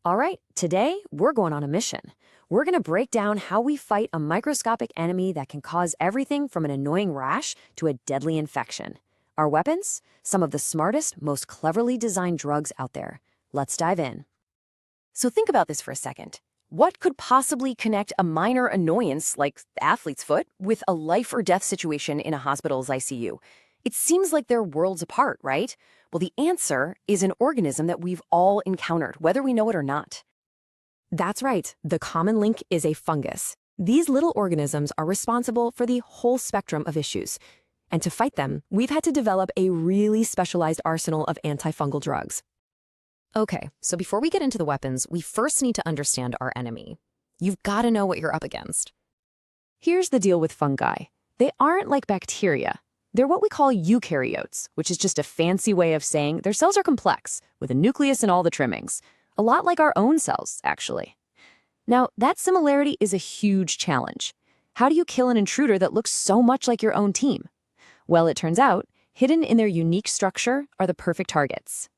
All right, today we're going on a mission. We're going to break down how we fight a microscopic enemy that can cause everything from an annoying rash to a deadly infection. Our weapons? Some of the smartest, most cleverly designed drugs out there. Let's dive in. So think about this for a second. What could possibly connect a minor annoyance like the athlete's foot with a life or death situation in a hospital's ICU? It seems like they're worlds apart, right? Well, the answer is an organism that we've all encountered, whether we know it or not. That's right. The common link is a fungus. These little organisms are responsible for the whole spectrum of issues. And to fight them, we've had to develop a really specialized arsenal of antifungal drugs. Okay, so before we get into the weapons, we first need to understand our enemy. You've got to know what you're up against. Here's the deal with fungi. They aren't like bacteria. They're what we call eukaryotes, which is just a fancy way of saying their cells are complex, with a nucleus and all the trimmings. A lot like our own cells, actually. Now, that similarity is a huge challenge. How do you kill an intruder that looks so much like your own team? Well, it turns out, hidden in their unique structure are the perfect targets.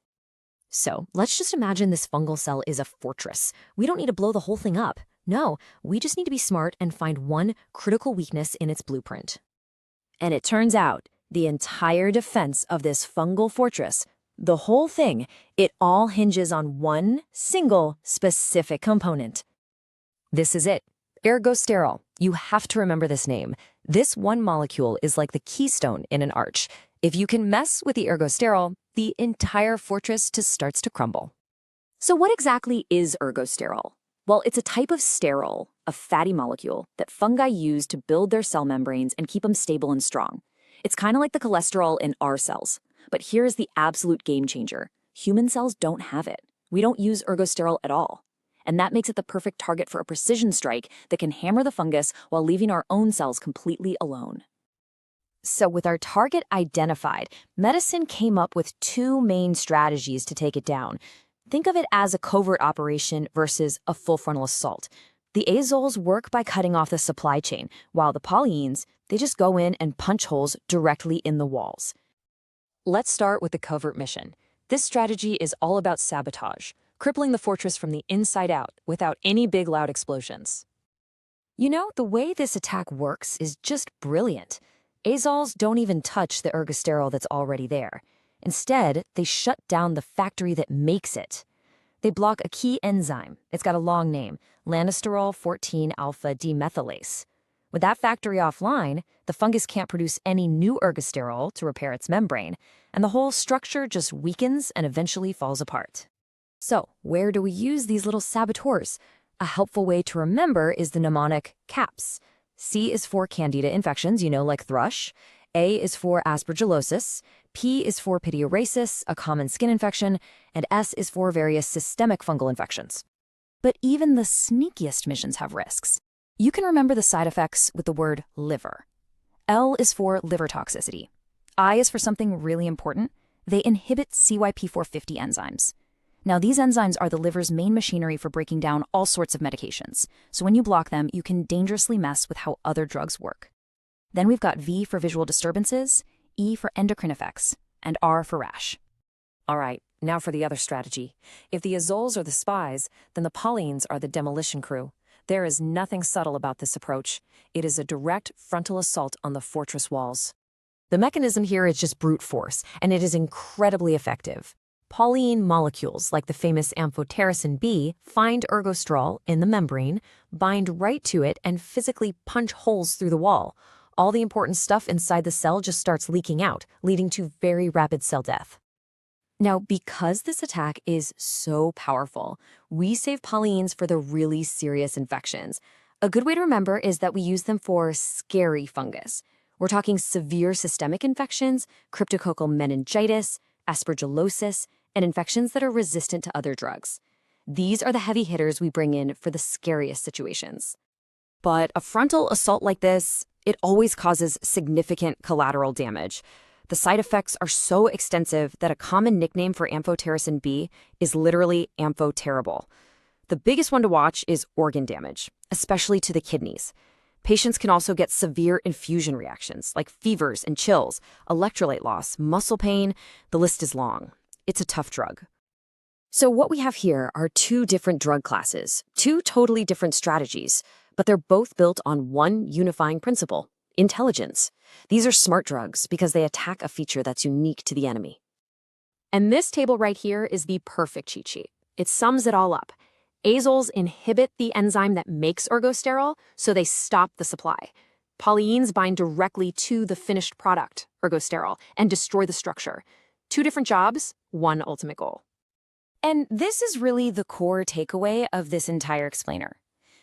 So, let's just imagine this fungal cell is a fortress. We don't need to blow the whole thing up. No, we just need to be smart and find one critical weakness in its blueprint. And it turns out, the entire defense of this fungal fortress, the whole thing, it all hinges on one single specific component. This is it, ergosterol. You have to remember this name. This one molecule is like the keystone in an arch. If you can mess with the ergosterol, the entire fortress just starts to crumble. So what exactly is ergosterol? Well, it's a type of sterol, a fatty molecule, that fungi use to build their cell membranes and keep them stable and strong. It's kind of like the cholesterol in our cells. But here's the absolute game changer. Human cells don't have it. We don't use ergosterol at all. And that makes it the perfect target for a precision strike that can hammer the fungus while leaving our own cells completely alone. So with our target identified, medicine came up with two main strategies to take it down. Think of it as a covert operation versus a full frontal assault. The azoles work by cutting off the supply chain, while the polyenes, they just go in and punch holes directly in the walls. Let's start with the covert mission. This strategy is all about sabotage, crippling the fortress from the inside out without any big loud explosions. You know, the way this attack works is just brilliant. Azoles don't even touch the ergosterol that's already there. Instead, they shut down the factory that makes it. They block a key enzyme. It's got a long name, landisterol 14-alpha demethylase. With that factory offline, the fungus can't produce any new ergosterol to repair its membrane, and the whole structure just weakens and eventually falls apart. So, where do we use these little saboteurs? A helpful way to remember is the mnemonic CAPS. C is for candida infections, like thrush. A is for aspergillosis. P is for pityriasis, a common skin infection. And S is for various systemic fungal infections. But even the sneakiest missions have risks. You can remember the side effects with the word liver. L is for liver toxicity. I is for something really important. They inhibit CYP450 enzymes. Now, these enzymes are the liver's main machinery for breaking down all sorts of medications. So when you block them, you can dangerously mess with how other drugs work. Then we've got V for visual disturbances, E for endocrine effects, and R for rash. All right, now for the other strategy. If the azoles are the spies, then the polyenes are the demolition crew. There is nothing subtle about this approach. It is a direct frontal assault on the fortress walls. The mechanism here is just brute force, and it is incredibly effective. Polyene molecules, like the famous Amphotericin B, find ergosterol in the membrane, bind right to it, and physically punch holes through the wall. All the important stuff inside the cell just starts leaking out, leading to very rapid cell death. Now, because this attack is so powerful, we save polyenes for the really serious infections. A good way to remember is that we use them for scary fungus. We're talking severe systemic infections, cryptococcal meningitis, aspergillosis, and infections that are resistant to other drugs. These are the heavy hitters we bring in for the scariest situations. But a frontal assault like this, it always causes significant collateral damage. The side effects are so extensive that a common nickname for Amphotericin B is literally amphoterrible. The biggest one to watch is organ damage, especially to the kidneys. Patients can also get severe infusion reactions like fevers and chills, electrolyte loss, muscle pain. The list is long. It's a tough drug. So what we have here are two different drug classes, two totally different strategies, but they're both built on one unifying principle: intelligence. These are smart drugs because they attack a feature that's unique to the enemy. And this table right here is the perfect cheat sheet. It sums it all up. Azoles inhibit the enzyme that makes ergosterol, so they stop the supply. Polyenes bind directly to the finished product, ergosterol, and destroy the structure. Two different jobs, one ultimate goal. And this is really the core takeaway of this entire explainer.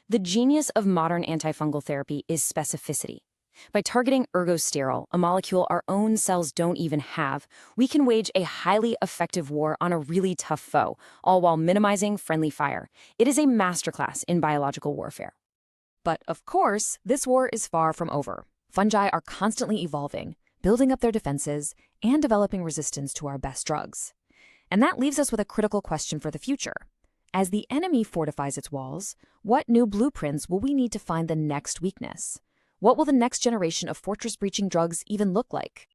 The genius of modern antifungal therapy is specificity. By targeting ergosterol, a molecule our own cells don't even have, we can wage a highly effective war on a really tough foe, all while minimizing friendly fire. It is a masterclass in biological warfare. But of course, this war is far from over. Fungi are constantly evolving, building up their defenses, and developing resistance to our best drugs. And that leaves us with a critical question for the future. As the enemy fortifies its walls, what new blueprints will we need to find the next weakness? What will the next generation of fortress-breaching drugs even look like?